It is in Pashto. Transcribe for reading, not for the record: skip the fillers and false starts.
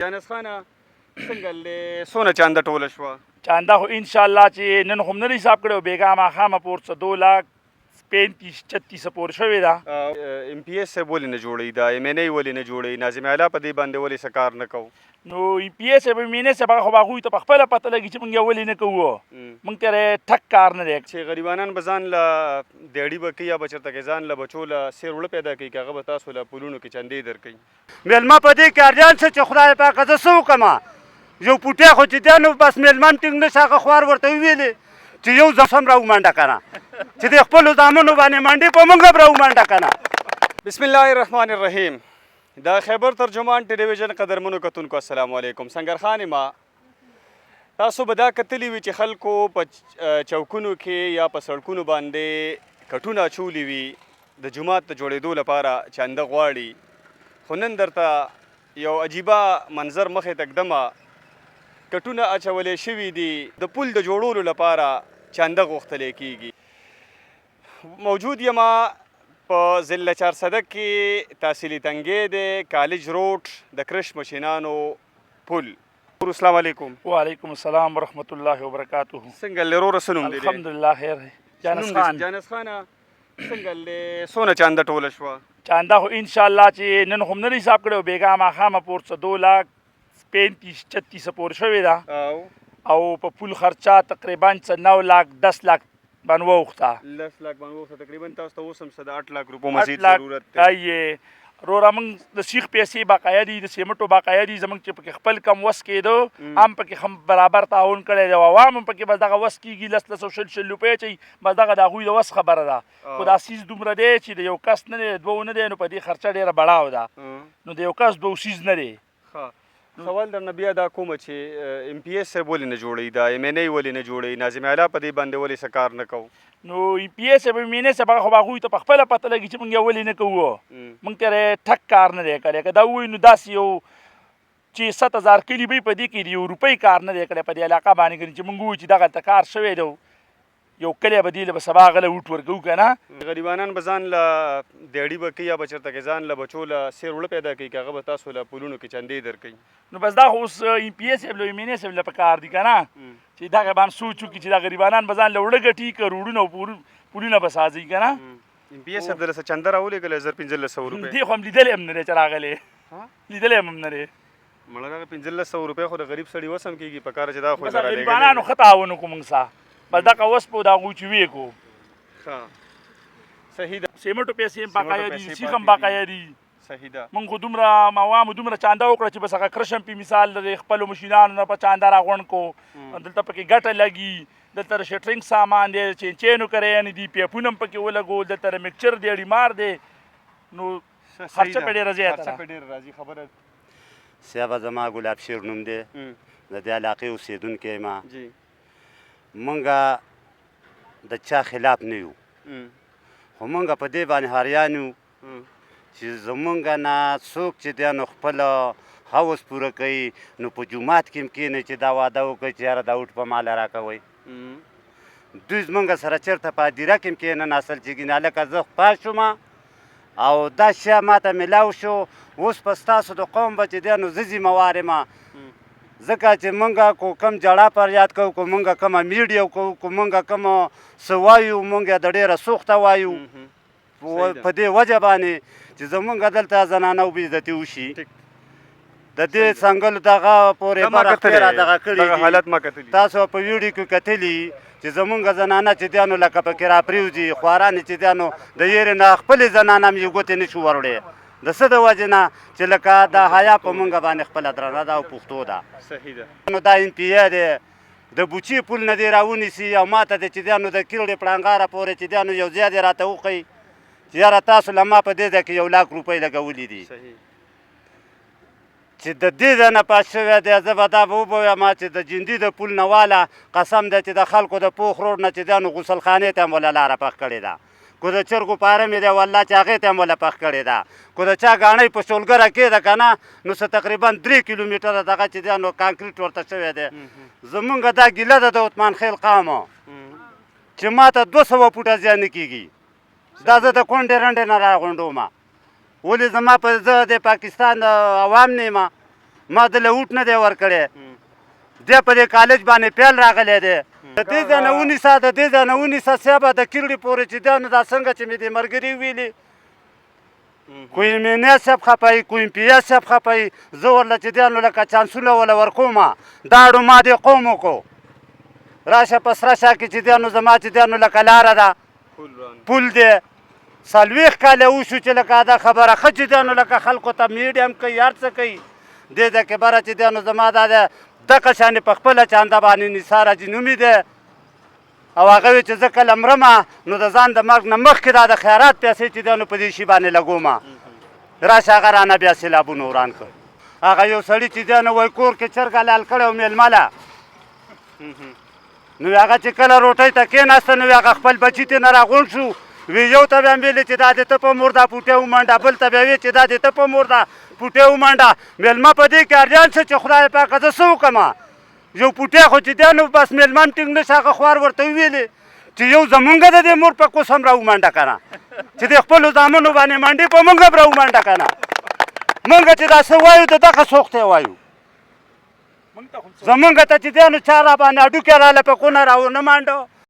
جانس خانه څنګه څونه چانده ټوله شوه؟ چانده خو انشاءالله چې نن خو م نه دی حساب کړی، بېګا ماښامه پورته 2,35,36 پورې شوې ده. ام پی ایس صاحب ولې نه جوړوي دا؟ ایم این ای ولې نه جوړوي؟ ناظم اعلی په دې باندې ولې څه کار نه کوو؟ نو ای پی ایس صاحب ایم این ای صاحب هغه خو هغوی ته په خپله پته لګي چې موږ یې ولې نه کوو. موږ ته ټک کار نه دی چې غریبانان به ځان له دیاړي به کوي یا به چېرته کې ځان له بچو له سیر وړه پیدا کوي که هغه به تاسو له پولونو کې چندې درکوي. میلمه په دې کې اریان څه چې خدای پاکه زه څه وکړمه؟ یو پوټی خو چې دی نو بس میلمه ټینګ نشي، هغه خوار ورته وویلې چې یو ځل هم راومنډه که نه، چې د خپلو زامنو باندې منډې په موږ هم راومنډه که نه. بسم الله الرحمن الرحیم. د خیبر ترجمان ټلویزیون قدرمنو کتونکو السلام علیکم. سنګرخان ما تاسو به دا کتلی وي چې خلکو په چوکونو کې یا په سړکونو باندې کټونه اچولي وي د جومات د جوړېدو لپاره چانده غواړي، خو نن درته یو عجیبه منظر مخې ته ږدمه. کټونه اچولې شوي دي د پل د جوړولو لپاره چانده غوښتلی کېږي. موجود یم په ضلع چارسدک کې تحصیلي تنګی دی، کالج روډ د کرش مشینانو پل. السلام علیکم. وعلیکم السلام ورحمت الله وبرکاته. څنګه لروره څه نوم دی؟ الحمدلله خیر. جانس خان. جانس خانه څنګه څونه چانده ټوله شوه؟ چانده خو انشاءالله چې نن خو م نه دی حساب کړی، بېګا ماښامه پورته 2,35,36 پورې شوې ده او په پول خرچه تقریبا 9,10 لک باندې واوښته. 10 لک باندې واوښته. تقریبا تاسو ته اوس هم څه د 8 لک روپو مزید ضرورت دی. وروره موږ د سیخ پیسې باقاعده دي، د سیمټو باقاعده دي، زموږ چې پکې خپل کم وس کېده هم پکې هم برابر تعاون کړی دی او عوام هم پکې بس دغه وس کېږي 10 او 100 روپۍ اچوي، بس دغه د هغوی د وس خبره ده. خو دا سیز دومره دی چې د یو کس نه دی، دوو نه دی، نو په دې خرچه ډېره بړاو ده. نو د یو کس دوه سیز نه دی. سوال درنه بیا دا کومه چې ام پی ایس صاحب ولې نه جوړوي دا؟ ایم این ای ولې نه جوړوي؟ ناظم اعلی په دې باندې ولې څه کار نه کوو؟ نو ای پی ایس صاحب ایم این ای صاحب هغه خو هغوی ته په خپله پته لګي چې موږ یې ولې نه کوو. موږ ته ټک کار نه دی کړی. که دا ووایو نو داسې یو چې 7,000 کلي به په دې کې یو روپۍ کار نه دی کړی په دې علاقه باندې، چې موږ ووایو چې دغلته کار شوی دی، یو کلی به دې له به سبا هغه له وټ ورکوو که نه. غریبانان به ځان له دیاړي به کوي یا به چېرته کې ځان له بچو له سیر وړه پیدا کوي که هغه به تاسو له پولونو کې چندې درکوي. نو بس دا خو اوس ای پی ایس صاحب له ایم این ای صاحب له پکار دي که نه، چې دغه باندې سوچ وکړي چې دا غریبانان به ځان له وړه ګټي که روډونه او پولونه به سازوي که نه. ام پی ایس صاحب دله څه چنده راولېږلی 1,500 روپۍ؟ دې خو هم لیدلی هم نه دی چې راغلی، لیدلی هم نه دی. مړه دغه 1,500 روپۍ خو د غریب سړي وس هم کېږي، په کار چې دا خو بس غریبانانو ښه تعاون وکړو موږ سره، بس دغه وس په د هغوی چې ویې کړو. صحیح ده. سیمټو پیسې هم باقاعده دي، سیخ هم باقاعده دي. صحیح ده. موږ خو دومره عوامو دومره چانده وکړه چې بس هغه کرش هم پې مثال د خپلو مشینانو نه په چانده راغونډ کړو. دلته پکې ګټه لګي، دلته د شټرینګ سامان دی، چینچینو کریانې دي، پیپونه هم پکې ولګول، دلته د مکچر دی، ډیمار دی، نو خرچه پې ډېره زیاته ده. خبره صاحبه زما ګلاب شیر نوم دی، د دې علاقې اوسېدونکی یم. موږ د چا خلاف نه یو، خو موږ په دې باندې حاریان یو چې زمونږ نه څوک چې دی نو خپل هوس پوره کوي، نو په جومات کې هم کښېني چې دا واده وکړي چې یاره دا وټ په ماله راکوئ. دوی زمونږ سره چېرته په هدیره کې هم کښېنناستل چې ګینه هلکه زه پاس شوم او دا شی ماته میلاو شو، اوس په ستاسو د قوم به چې دی نو زه ذمهوار یم، ځکه چې موږ کو کم جړه فریاد کوو، کو موږ کومه میډیا کوو، کو موږ کومه څه وایو، موږ د ډېره سوخته وایو په دې وجه باندې چې زموږ دلته زنانو بې عزتي وشي. د دې څنګلو دغه پورې برخې دغه کړي دي، تاسو په ویډیو کې کتلي چې زموږ زنانه چې دی نو لکه پکې راپرېوځي، خوارانې چې دی نو د یېرې نه خپلې زنانه هم یې ګوتې نه شو وروړی، د څه د وجې نه چې لکه دا حیا په موږ باندې خپله درنه ده او پښتو ده. صحیح ده. نو دا ام پی ای دی، د بوچي پول نه دی راونیسي او ماته دی چې دی نو د کیړې پړانګاره پورې چې دی نو یو ځای دی راته وښیي چې یاره تاسو له ما په دې ځای کې 1 لک روپۍ لګولي دي، چې د دې ځای نه پاس شوی دی. زه به دا به وبویم چې د جندي د پول نه واله قسم دی چې د خلکو د پوخ روډ نه چې دی نو غسلخانې ته هم وله لاره پخ کړې ده، کو د چرګو پاره مې دی والله چې هغې ته هم وله پخ کړې ده، کو د چا ګاڼۍ په شولګره کې ده که نه نو څه تقریبا 3 کیلومیټره دغه چې دی نو کانکریټ ورته شوی دی. زمونږ دا ګیله ده د عثمان خیل قومو چې ما ته 200 فوټه زیان نه کېږي، دا زه د کونډې رنډې نه راغونډوم، ولې زما په زه د پاکستان عوام نه یم، ما دله اوټ نه دی ورکړی دی په دې کالج باندې پیل راغلی دی د دې ځای نه ونیسه د دې ځای نه ونیسه صیبه د کیرړي پورې چې دا نو دا څنګه چې مې دې ملګري ویلي کوی مینیا صاحب خپایي کوی پیا صاحب خپایي زه ورله چې دی نو لکه چانسونه وله ورکومه دا اړو ما دې قوم وکړو راشه په سره شا کې چې دی نو زما چې دی نو لکه لاره ده پل دی 40 کاله وشو چې لکه دا خبره ښه چې دی نو لکه خلکو ته میډیم کوي هر څه کوي دې ځای کې بره چې دی نو زما دا دی دغه شانې په خپله چانده باندې نثار حاجي نومي دی او هغه وی چې زه کله مرمه نو د ځان د مرګ نه مخکې دا د خیرات پیسې چې دی نو په دې شي باندې لګومه راشه هغه رانه بیا سیلابونه وران کړ هغه یو سړي چې دی نو وایي کور کې چرګه لال کړی او میلمه له نو هغه چې کله روټۍ ته کېناسته نو هغه خپل بچي ته نه راغونډ شو وی یو ته بیا ویلې چې دا دې ته په مور دا پوټې ومنډه بل ته بیا وی چې دا دې ته په مور دا پوټې ومنډه میلمه په دې کې اریان شه چې خدای پاکه زه څه وکړمه یو پوټی خو چې دی نو بس میلمه هم ټینګ نه شي هغه خوار ورته وویلې چې یو زمونږ د دې مور په کوس هم راومنډه که نه چې د خپلو زامنو باندې منډې په مونږ هم راومنډه که نه مونږ چې دا څه وایو د دغه سوختی وایو زمونږ ته چې دی نو چا را باندې هډوکې راله په کونه راونه منډه